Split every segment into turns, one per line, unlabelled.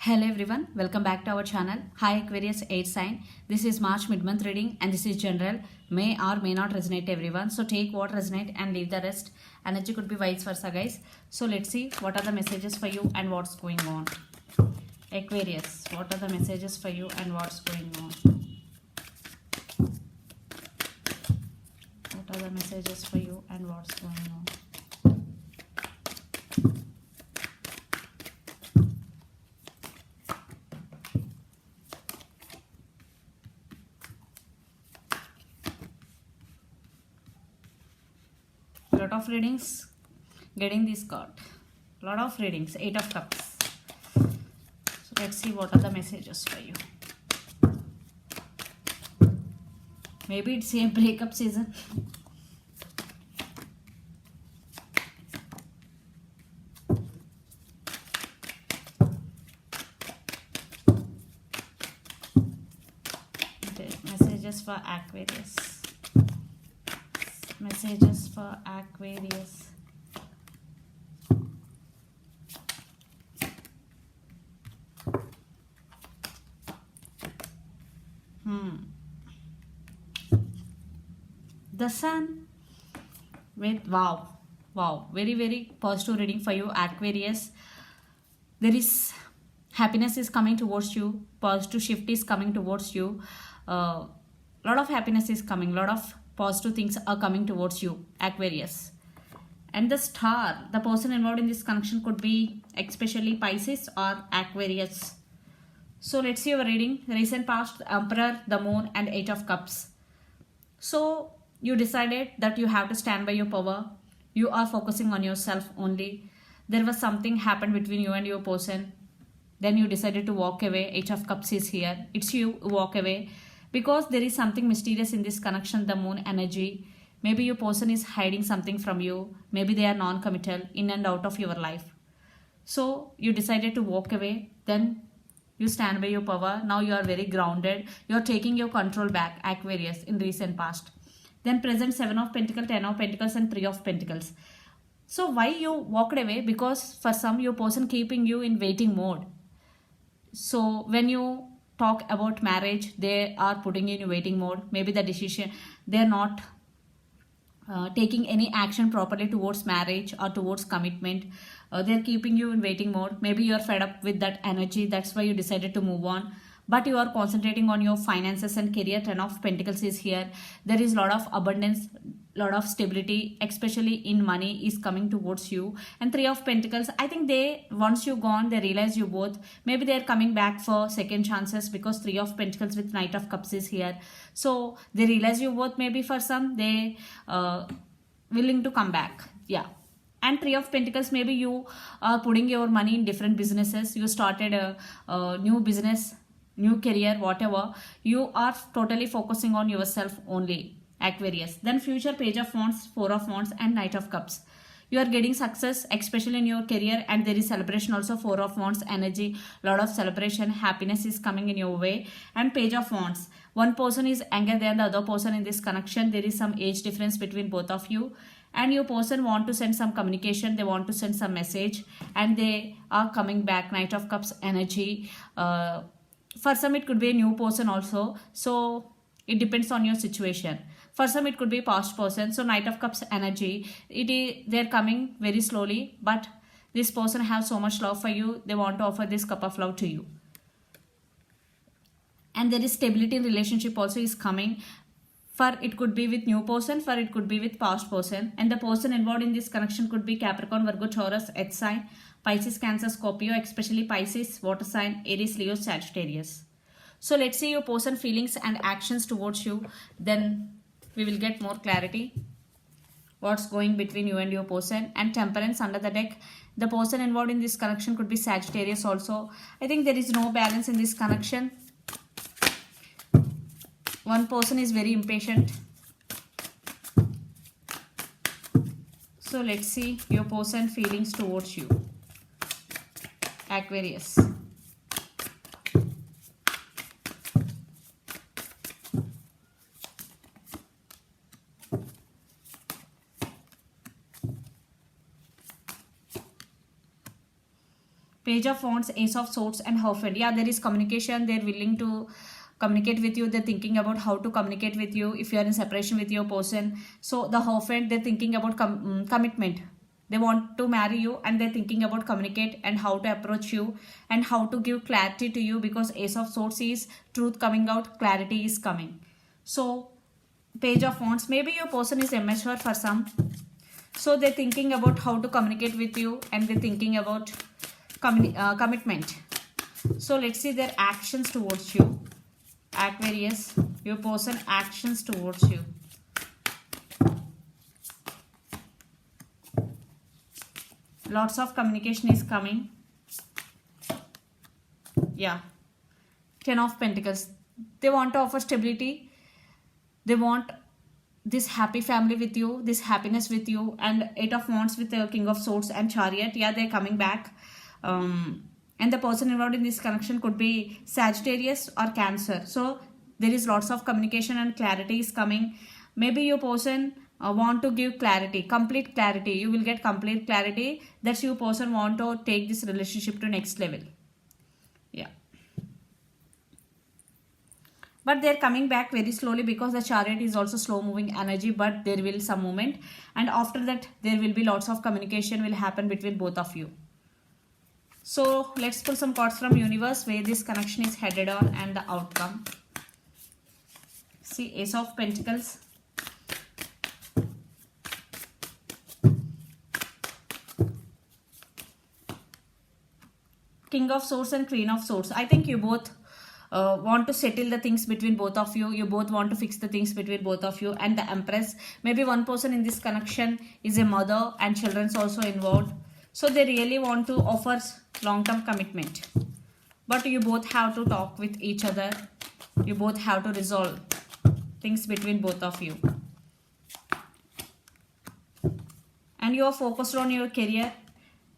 Hello everyone, welcome back to our channel. Hi Aquarius 8 sign. This is March mid-month reading and this is general. May or may not resonate everyone. So take what resonate and leave the rest. Energy could be vice versa guys. So let's see what are the messages for you and what's going on. Aquarius, what are the messages for you and what's going on? What are the messages for you and what's going on? Lot of readings getting this card. Lot of readings. 8 of Cups. So let's see what are the messages for you. Maybe it's a breakup season. Okay, messages for Aquarius. Messages for Aquarius. The Sun with wow, very positive reading for you Aquarius. There is happiness is coming towards you, positive shift is coming towards you, lot of happiness is coming, lot of positive things are coming towards you Aquarius. And the Star, the person involved in this connection could be especially Pisces or Aquarius. So let's see your reading. Recent past, the Emperor, the Moon and 8 of Cups. So you decided that you have to stand by your power. You are focusing on yourself only. There was something happened between you and your person. Then you decided to walk away. 8 of Cups is here. It's you walk away. Because there is something mysterious in this connection, the Moon energy. Maybe your person is hiding something from you. Maybe they are non-committal, in and out of your life. So you decided to walk away. Then you stand by your power. Now you are very grounded. You are taking your control back, Aquarius, in recent past. Then present 7 of Pentacles, 10 of Pentacles and 3 of Pentacles. So why you walked away? Because for some, your person keeping you in waiting mode. So when you talk about marriage, they are putting you in waiting mode. Maybe the decision, they are not taking any action properly towards marriage or towards commitment. They're keeping you in waiting mode. Maybe you're fed up with that energy. That's why you decided to move on. But you are concentrating on your finances and career. 10 of Pentacles is here. There is a lot of abundance, lot of stability, especially in money is coming towards you. And 3 of Pentacles, I think they, once you gone, they realize you both. Maybe they're coming back for second chances because 3 of Pentacles with Knight of Cups is here. So they realize you both. Maybe for some, they willing to come back. Yeah. And 3 of Pentacles, maybe you are putting your money in different businesses. You started a new business, new career, whatever. You are totally focusing on yourself only, Aquarius. Then future, Page of Wands, 4 of Wands and Knight of Cups. You are getting success, especially in your career, and there is celebration also. 4 of Wands energy, lot of celebration, happiness is coming in your way. And Page of Wands, one person is younger than the other person in this connection. There is some age difference between both of you. And your person want to send some communication, they want to send some message, and they are coming back. Knight of Cups energy. For some, it could be a new person also. So it depends on your situation. For some, it could be a past person. So Knight of Cups energy, they're coming very slowly, but this person has so much love for you. They want to offer this cup of love to you. And there is stability in relationship also is coming. For it could be with new person, for it could be with past person. And the person involved in this connection could be Capricorn, Virgo, Taurus, Earth sign, Pisces, Cancer, Scorpio, especially Pisces, water sign, Aries, Leo, Sagittarius. So let's see your person feelings and actions towards you. Then we will get more clarity. What's going between you and your person. And Temperance under the deck. The person involved in this connection could be Sagittarius also. I think there is no balance in this connection. One person is very impatient. So let's see your person feelings towards you, Aquarius. Page of Wands, Ace of Swords, and Hierophant. Yeah, there is communication. They're willing to communicate with you. They're thinking about how to communicate with you if you are in separation with your person. So the Hierophant, they're thinking about commitment. They want to marry you and they're thinking about communicate and how to approach you and how to give clarity to you, because Ace of Swords is truth coming out, clarity is coming. So Page of Wands, maybe your person is immature for some. So they're thinking about how to communicate with you and they're thinking about commitment. So let's see their actions towards you. Aquarius, your person actions towards you. Lots of communication is coming. Yeah. 10 of Pentacles. They want to offer stability. They want this happy family with you, this happiness with you. And 8 of Wands with the King of Swords and Chariot. Yeah, they're coming back. And the person involved in this connection could be Sagittarius or Cancer. So there is lots of communication and clarity is coming. Maybe your person want to give clarity, complete clarity. You will get complete clarity. That's your person want to take this relationship to next level. Yeah. But they're coming back very slowly because the Chariot is also slow moving energy, but there will some movement. And after that, there will be lots of communication will happen between both of you. So let's pull some cards from universe where this connection is headed on and the outcome. See, Ace of Pentacles. King of Swords and Queen of Swords. I think you both want to settle the things between both of you. You both want to fix the things between both of you. And the Empress. Maybe one person in this connection is a mother and children's also involved. So they really want to offer long-term commitment. But you both have to talk with each other. You both have to resolve things between both of you. And you are focused on your career.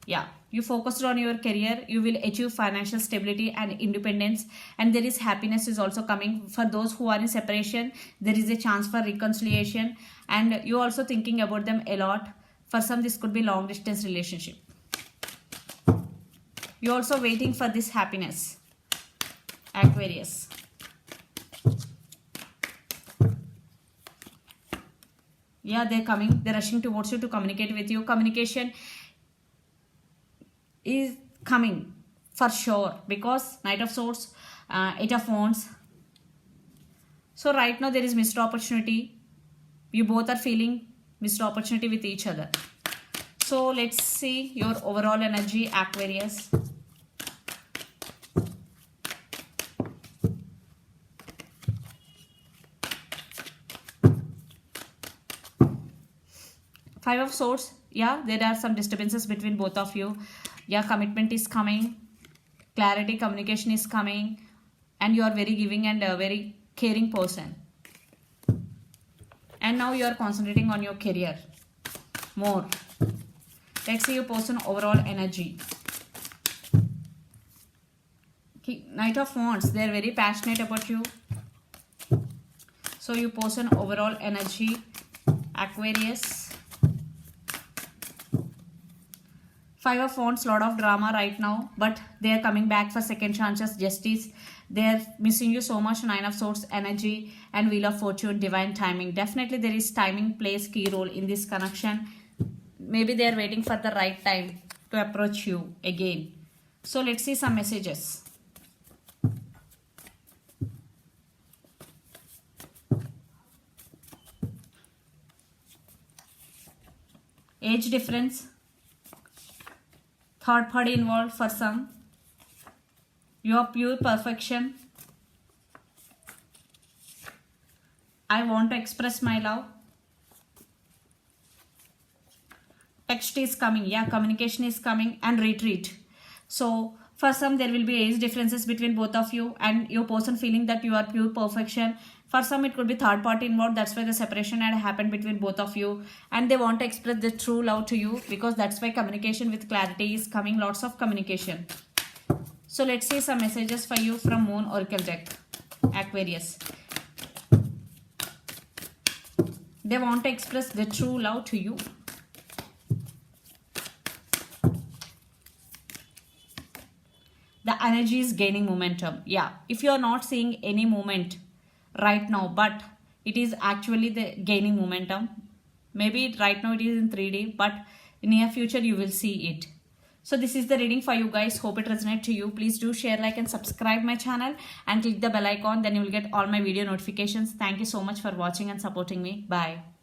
Yeah, you focused on your career. You will achieve financial stability and independence. And there is happiness is also coming. For those who are in separation, there is a chance for reconciliation. And you are also thinking about them a lot. For some, this could be long distance relationship. You are also waiting for this happiness. Aquarius. Yeah, they're coming. They're rushing towards you to communicate with you. Communication is coming for sure because Knight of Swords, 8 of Wands. So right now there is missed opportunity. You both are feeling missed opportunity with each other. So let's see your overall energy, Aquarius. Five of Swords. Yeah, there are some disturbances between both of you. Yeah, commitment is coming. Clarity, communication is coming. And you are very giving and a very caring person. And now you are concentrating on your career more. Let's see your person overall energy. Knight of Wands. They are very passionate about you. So your person overall energy, Aquarius. Five of Wands, lot of drama right now, but they are coming back for second chances, justice. They are missing you so much. 9 of Swords, energy, and Wheel of Fortune, divine timing. Definitely there is timing plays key role in this connection. Maybe they are waiting for the right time to approach you again. So let's see some messages. Age difference. Third party involved for some. You are pure perfection. I want to express my love. Text is coming. Yeah, communication is coming and retreat. So for some there will be age differences between both of you and your person feeling that you are pure perfection. For some it could be third party involved. That's why the separation had happened between both of you. And they want to express the true love to you because that's why communication with clarity is coming. Lots of communication. So let's see some messages for you from Moon Oracle deck. Aquarius. They want to express the true love to you. The energy is gaining momentum. Yeah, if you are not seeing any movement right now, but it is actually the gaining momentum. Maybe right now it is in 3D, but in near future you will see it. So this is the reading for you guys. Hope it resonates to you. Please do share, like and subscribe my channel and click the bell icon. Then you will get all my video notifications. Thank you so much for watching and supporting me. Bye.